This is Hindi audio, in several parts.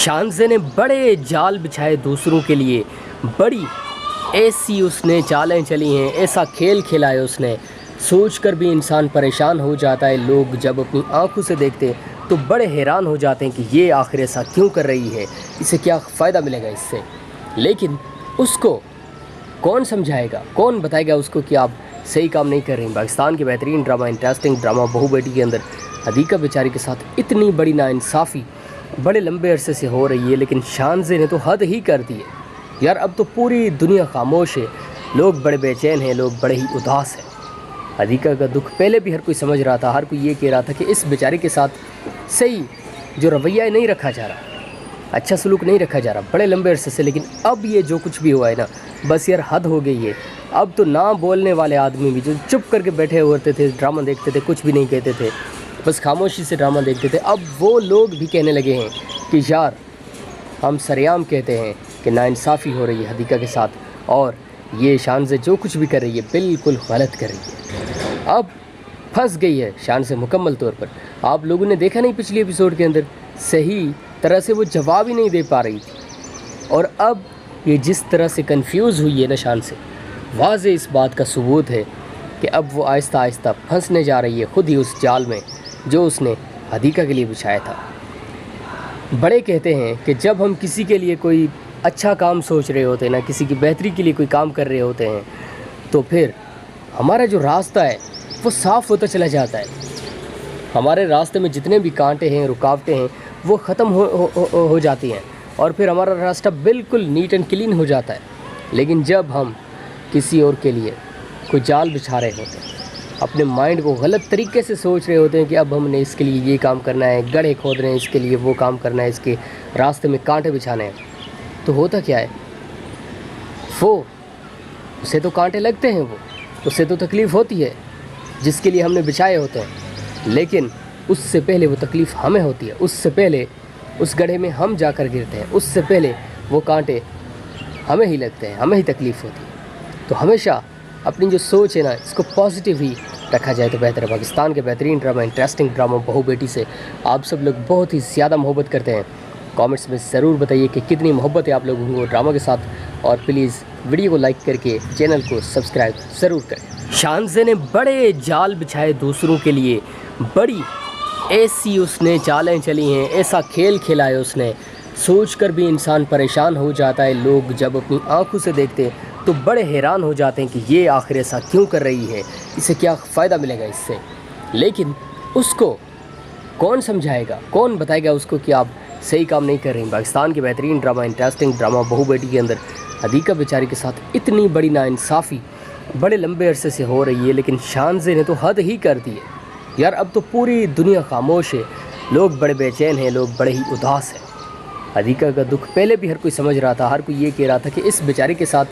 शानज़े ने बड़े जाल बिछाए दूसरों के लिए, बड़ी ऐसी उसने चालें चली हैं, ऐसा खेल खेला है उसने, सोचकर भी इंसान परेशान हो जाता है। लोग जब अपनी आंखों से देखते हैं तो बड़े हैरान हो जाते हैं कि ये आखिर ऐसा क्यों कर रही है, इसे क्या फ़ायदा मिलेगा इससे। लेकिन उसको कौन समझाएगा, कौन बताएगा उसको कि आप सही काम नहीं कर रही। पाकिस्तान के बेहतरीन ड्रामा, इंटरेस्टिंग ड्रामा बहू बेटी के अंदर हदीका बेचारी के साथ इतनी बड़ी नाइंसाफ़ी बड़े लंबे अरसे से हो रही है, लेकिन शानज़े ने तो हद ही कर दी है यार। अब तो पूरी दुनिया खामोश है, लोग बड़े बेचैन हैं, लोग बड़े ही उदास हैं। हदीका का दुख पहले भी हर कोई समझ रहा था, हर कोई ये कह रहा था कि इस बेचारी के साथ सही जो रवैया नहीं रखा जा रहा, अच्छा सलूक नहीं रखा जा रहा बड़े लंबे अरसे से। लेकिन अब ये जो कुछ भी हुआ है ना, बस यार हद हो गई है। अब तो ना बोलने वाले आदमी भी जो चुप करके बैठे होते थे, ड्रामा देखते थे, कुछ भी नहीं कहते थे, बस खामोशी से ड्रामा देखते थे, अब वो लोग भी कहने लगे हैं कि यार हम सरेआम कहते हैं कि नाइंसाफ़ी हो रही है हदीका के साथ, और ये शानज़े जो कुछ भी कर रही है बिल्कुल गलत कर रही है। अब फंस गई है शानज़े मुकम्मल तौर पर। आप लोगों ने देखा नहीं पिछले एपिसोड के अंदर, सही तरह से वो जवाब ही नहीं दे पा रही थी, और अब ये जिस तरह से कंफ्यूज हुई है ना शानज़े, वाज़े इस बात का सबूत है कि अब वो आहिस्ता आहिस्ता फंसने जा रही है खुद ही उस जाल में जो उसने हदीका के लिए बिछाया था। बड़े कहते हैं कि जब हम किसी के लिए कोई अच्छा काम सोच रहे होते हैं ना, किसी की बेहतरी के लिए कोई काम कर रहे होते हैं, तो फिर हमारा जो रास्ता है वो साफ़ होता चला जाता है। हमारे रास्ते में जितने भी कांटे हैं, रुकावटें हैं, वो ख़त्म हो जाती हैं, और फिर हमारा रास्ता बिल्कुल नीट एंड क्लीन हो जाता है। लेकिन जब हम किसी और के लिए कोई जाल बिछा रहे होते हैं, अपने माइंड को गलत तरीके से सोच रहे होते हैं कि अब हमने इसके लिए ये काम करना है, गड्ढे खोद रहे हैं इसके लिए, वो काम करना है, इसके रास्ते में कांटे बिछाने हैं, तो होता क्या है, वो उसे तो कांटे लगते हैं, वो उससे तो तकलीफ़ होती है जिसके लिए हमने बिछाए होते हैं। लेकिन उससे पहले वो तकलीफ़ हमें होती है, उससे पहले उस गड्ढे में हम जाकर गिरते हैं, उससे पहले वो कांटे हमें ही लगते हैं, हमें ही तकलीफ़ होती है। तो हमेशा अपनी जो सोच है ना, इसको पॉजिटिव ही रखा जाए तो बेहतर है। पाकिस्तान के बेहतरीन ड्रामा, इंटरेस्टिंग ड्रामा बहू बेटी से आप सब लोग बहुत ही ज़्यादा मोहब्बत करते हैं। कमेंट्स में ज़रूर बताइए कि कितनी मोहब्बत है आप लोगों को ड्रामा के साथ, और प्लीज़ वीडियो को लाइक करके चैनल को सब्सक्राइब ज़रूर करें। शानज़े ने बड़े जाल बिछाए दूसरों के लिए, बड़ी ऐसी उसने चालें चली हैं, ऐसा खेल खेला है उसने, सोचकर भी इंसान परेशान हो जाता है। लोग जब अपनी आंखों से देखते हैं तो बड़े हैरान हो जाते हैं कि ये आखिर ऐसा क्यों कर रही है, इसे क्या फ़ायदा मिलेगा इससे। लेकिन उसको कौन समझाएगा, कौन बताएगा उसको कि आप सही काम नहीं कर रही। पाकिस्तान के बेहतरीन ड्रामा, इंटरेस्टिंग ड्रामा बहू बेटी के अंदर हदीका बेचारी के साथ इतनी बड़ी नाइंसाफ़ी बड़े लंबे अरसे से हो रही है, लेकिन शानज़े ने तो हद ही कर दी है यार। अब तो पूरी दुनिया खामोश है, लोग बड़े बेचैन हैं, लोग बड़े ही उदास हैं। हदीका का दुख पहले भी हर कोई समझ रहा था, हर कोई ये कह रहा था कि इस बेचारी के साथ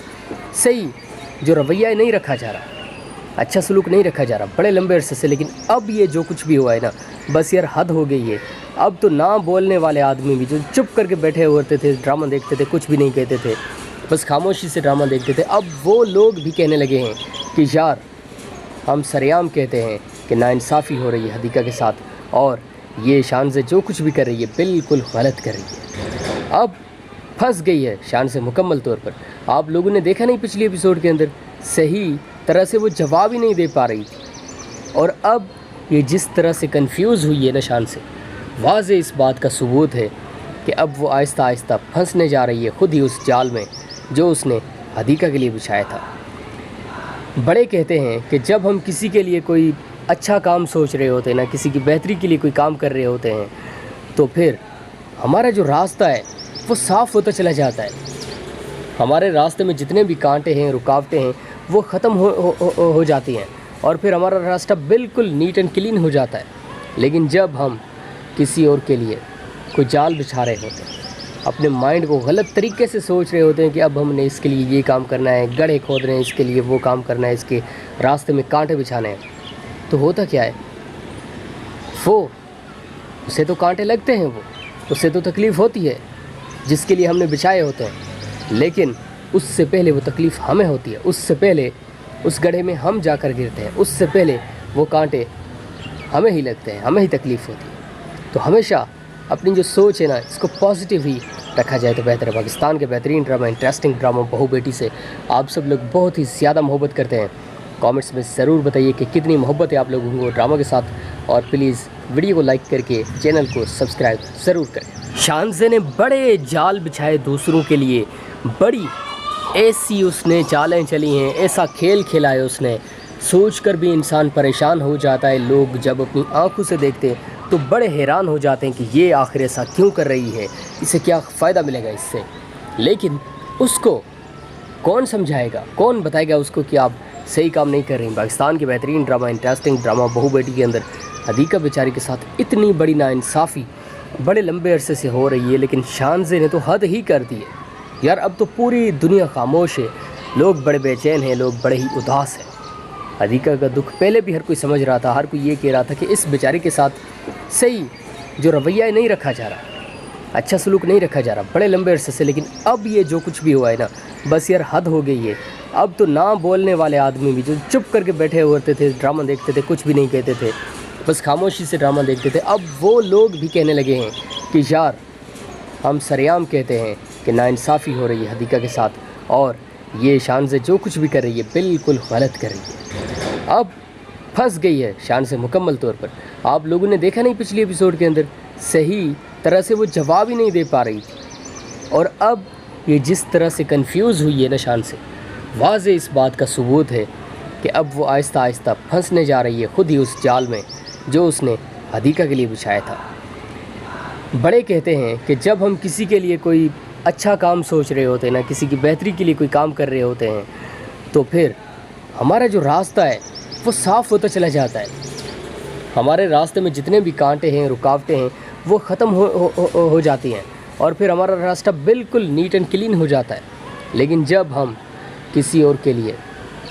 सही जो रवैया नहीं रखा जा रहा, अच्छा सलूक नहीं रखा जा रहा बड़े लंबे अरसे से। लेकिन अब ये जो कुछ भी हुआ है ना, बस यार हद हो गई है। अब तो ना बोलने वाले आदमी भी जो चुप करके बैठे होते थे, ड्रामा देखते थे, कुछ भी नहीं कहते थे, बस खामोशी से ड्रामा देखते थे, अब वो लोग भी कहने लगे हैं कि यार हम सरेआम कहते हैं कि नाइंसाफ़ी हो रही है हदीका के साथ, और ये शानज़े जो कुछ भी कर रही है बिल्कुल गलत कर रही है। अब फंस गई है शानज़े मुकम्मल तौर पर। आप लोगों ने देखा नहीं पिछले एपिसोड के अंदर, सही तरह से वो जवाब ही नहीं दे पा रही थी, और अब ये जिस तरह से कंफ्यूज हुई है ना शानज़े, वाज़े इस बात का सबूत है कि अब वो आहिस्ता आहिस्ता फंसने जा रही है खुद ही उस जाल में जो उसने हदीका के लिए बिछाया था। बड़े कहते हैं कि जब हम किसी के लिए कोई अच्छा काम सोच रहे होते हैं ना, किसी की बेहतरी के लिए कोई काम कर रहे होते हैं, तो फिर हमारा जो रास्ता है वो साफ़ होता चला जाता है। हमारे रास्ते में जितने भी कांटे हैं, रुकावटें हैं, वो ख़त्म हो जाती हैं, और फिर हमारा रास्ता बिल्कुल नीट एंड क्लीन हो जाता है। लेकिन जब हम किसी और के लिए कोई जाल बिछा रहे होते हैं, अपने माइंड को गलत तरीके से सोच रहे होते हैं कि अब हमने इसके लिए ये काम करना है, गड्ढे खोद रहे हैं इसके लिए, वो काम करना है, इसके रास्ते में कांटे बिछाने हैं, तो होता क्या है, वो उसे तो कांटे लगते हैं, वो उससे तो तकलीफ़ होती है जिसके लिए हमने बिछाए होते हैं। लेकिन उससे पहले वो तकलीफ़ हमें होती है, उससे पहले उस गड्ढे में हम जाकर गिरते हैं, उससे पहले वो कांटे हमें ही लगते हैं, हमें ही तकलीफ़ होती है। तो हमेशा अपनी जो सोच है ना इसको पॉजिटिव ही रखा जाए तो बेहतर है। पाकिस्तान के बेहतरीन ड्रामा, इंटरेस्टिंग ड्रामा बहू बेटी से आप सब लोग बहुत ही ज़्यादा मोहब्बत करते हैं। कमेंट्स में ज़रूर बताइए कि कितनी मोहब्बत है आप लोगों को ड्रामा के साथ, और प्लीज़ वीडियो को लाइक करके चैनल को सब्सक्राइब ज़रूर करें। शानज़े ने बड़े जाल बिछाए दूसरों के लिए, बड़ी ऐसी उसने चालें चली हैं, ऐसा खेल खेला है उसने, सोच कर भी इंसान परेशान हो जाता है। लोग जब अपनी आंखों से देखते हैं तो बड़े हैरान हो जाते हैं कि ये आखिर ऐसा क्यों कर रही है, इसे क्या फ़ायदा मिलेगा इससे। लेकिन उसको कौन समझाएगा, कौन बताएगा उसको कि आप सही काम नहीं कर रही। पाकिस्तान के बेहतरीन ड्रामा, इंटरेस्टिंग ड्रामा बहू बेटी के अंदर हदीका बेचारी के साथ इतनी बड़ी नाइंसाफ़ी बड़े लंबे अरसे से हो रही है, लेकिन शानज़े ने तो हद ही कर दी है यार। अब तो पूरी दुनिया खामोश है, लोग बड़े बेचैन हैं, लोग बड़े ही उदास हैं। हदीका का दुख पहले भी हर कोई समझ रहा था, हर कोई ये कह रहा था कि इस बेचारी के साथ सही जो रवैया नहीं रखा जा रहा, अच्छा सलूक नहीं रखा जा रहा बड़े लंबे अरसे से। लेकिन अब ये जो कुछ भी हुआ है ना, बस यार हद हो गई है। अब तो ना बोलने वाले आदमी भी जो चुप करके बैठे होते थे, ड्रामा देखते थे, कुछ भी नहीं कहते थे, बस खामोशी से ड्रामा देखते थे, अब वो लोग भी कहने लगे हैं कि यार हम सरेआम कहते हैं कि नाइंसाफ़ी हो रही है हदीका के साथ, और ये शानज़े जो कुछ भी कर रही है बिल्कुल गलत कर रही है। अब फंस गई है शानज़े मुकम्मल तौर पर। आप लोगों ने देखा नहीं पिछले एपिसोड के अंदर, सही तरह से वो जवाब ही नहीं दे पा रही थी, और अब ये जिस तरह से कंफ्यूज हुई है ना शानज़े, वाज़े इस बात का सबूत है कि अब वो आहिस्ता आहिस्ता फंसने जा रही है खुद ही उस जाल में जो उसने हदीका के लिए बिछाया था। बड़े कहते हैं कि जब हम किसी के लिए कोई अच्छा काम सोच रहे होते हैं ना, किसी की बेहतरी के लिए कोई काम कर रहे होते हैं, तो फिर हमारा जो रास्ता है वो साफ़ होता चला जाता है। हमारे रास्ते में जितने भी कांटे हैं, रुकावटें हैं, वो ख़त्म हो जाती हैं, और फिर हमारा रास्ता बिल्कुल नीट एंड क्लीन हो जाता है। लेकिन जब हम किसी और के लिए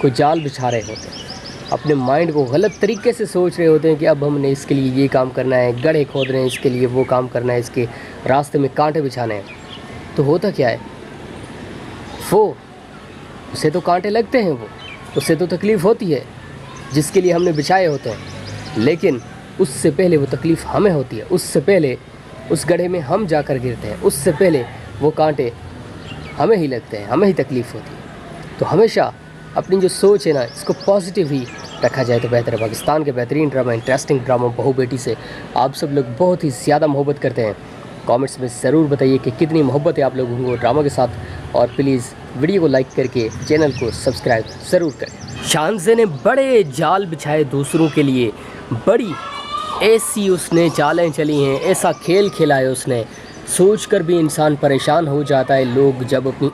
कोई जाल बिछा रहे होते हैं, अपने माइंड को गलत तरीके से सोच रहे होते हैं कि अब हमने इसके लिए ये काम करना है, गड्ढे खोद रहे हैं इसके लिए, वो काम करना है, इसके रास्ते में कांटे बिछाने हैं, तो होता क्या है, वो उसे तो कांटे लगते हैं, वो उससे तो तकलीफ़ होती है जिसके लिए हमने बिछाए होते हैं। लेकिन उससे पहले वो तकलीफ़ हमें होती है, उससे पहले उस गड्ढे में हम जाकर गिरते हैं, उससे पहले वो कांटे हमें ही लगते हैं, हमें ही तकलीफ़ होती है। तो हमेशा अपनी जो सोच है ना इसको पॉजिटिव ही रखा जाए तो बेहतर है। पाकिस्तान के बेहतरीन ड्रामा, इंटरेस्टिंग ड्रामा बहू बेटी से आप सब लोग बहुत ही ज़्यादा मोहब्बत करते हैं। कमेंट्स में ज़रूर बताइए कि कितनी मोहब्बत है आप लोगों को ड्रामा के साथ, और प्लीज़ वीडियो को लाइक करके चैनल को सब्सक्राइब ज़रूर करें। शानज़े ने बड़े जाल बिछाए दूसरों के लिए, बड़ी ऐसी उसने चालें चली हैं, ऐसा खेल खेला है उसने, सोच कर भी इंसान परेशान हो जाता है। लोग जब अपनी